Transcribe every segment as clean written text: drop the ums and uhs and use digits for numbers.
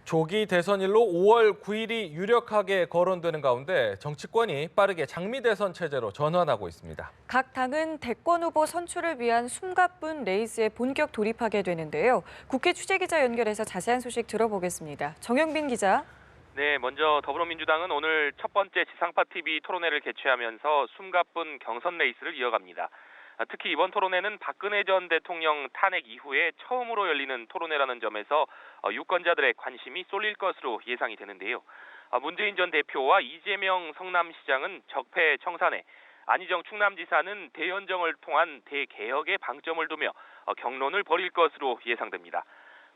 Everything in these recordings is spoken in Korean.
조기 대선일로 5월 9일이 유력하게 거론되는 가운데 정치권이 빠르게 장미 대선 체제로 전환하고 있습니다. 각 당은 대권 후보 선출을 위한 숨가쁜 레이스에 본격 돌입하게 되는데요. 국회 취재기자 연결해서 자세한 소식 들어보겠습니다. 정영빈 기자. 네, 먼저 더불어민주당은 오늘 첫 번째 지상파 TV 토론회를 개최하면서 숨가쁜 경선 레이스를 이어갑니다. 특히 이번 토론회는 박근혜 전 대통령 탄핵 이후에 처음으로 열리는 토론회라는 점에서 유권자들의 관심이 쏠릴 것으로 예상이 되는데요. 문재인 전 대표와 이재명 성남시장은 적폐 청산에, 안희정 충남지사는 대연정을 통한 대개혁에 방점을 두며 경론을 벌일 것으로 예상됩니다.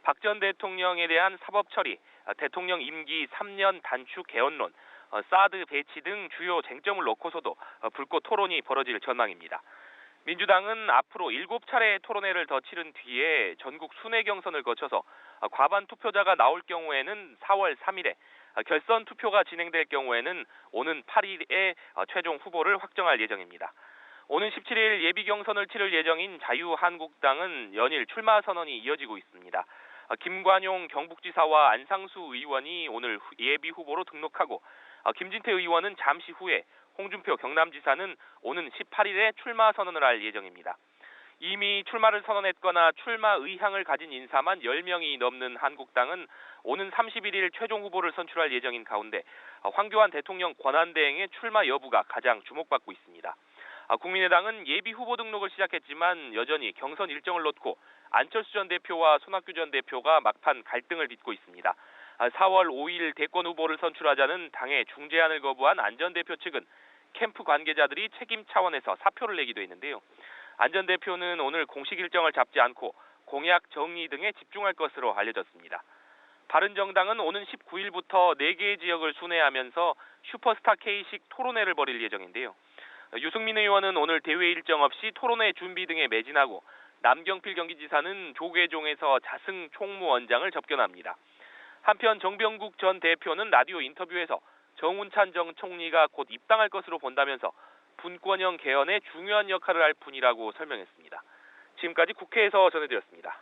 박 전 대통령에 대한 사법 처리, 대통령 임기 3년 단축 개헌론, 사드 배치 등 주요 쟁점을 놓고서도 불꽃 토론이 벌어질 전망입니다. 민주당은 앞으로 7차례 토론회를 더 치른 뒤에 전국 순회 경선을 거쳐서 과반 투표자가 나올 경우에는 4월 3일에, 결선 투표가 진행될 경우에는 오는 8일에 최종 후보를 확정할 예정입니다. 오는 17일 예비 경선을 치를 예정인 자유한국당은 연일 출마 선언이 이어지고 있습니다. 김관용 경북지사와 안상수 의원이 오늘 예비 후보로 등록하고 김진태 의원은 잠시 후에, 홍준표 경남지사는 오는 18일에 출마 선언을 할 예정입니다. 이미 출마를 선언했거나 출마 의향을 가진 인사만 10명이 넘는 한국당은 오는 31일 최종 후보를 선출할 예정인 가운데 황교안 대통령 권한대행의 출마 여부가 가장 주목받고 있습니다. 국민의당은 예비 후보 등록을 시작했지만 여전히 경선 일정을 놓고 안철수 전 대표와 손학규 전 대표가 막판 갈등을 빚고 있습니다. 4월 5일 대권 후보를 선출하자는 당의 중재안을 거부한 안 전 대표 측은 캠프 관계자들이 책임 차원에서 사표를 내기도 했는데요. 안 전 대표는 오늘 공식 일정을 잡지 않고 공약 정리 등에 집중할 것으로 알려졌습니다. 바른정당은 오는 19일부터 4개의 지역을 순회하면서 슈퍼스타 K식 토론회를 벌일 예정인데요. 유승민 의원은 오늘 대회 일정 없이 토론회 준비 등에 매진하고 남경필 경기지사는 조계종에서 자승 총무원장을 접견합니다. 한편 정병국 전 대표는 라디오 인터뷰에서 정운찬 전 총리가 곧 입당할 것으로 본다면서 분권형 개헌에 중요한 역할을 할 뿐이라고 설명했습니다. 지금까지 국회에서 전해드렸습니다.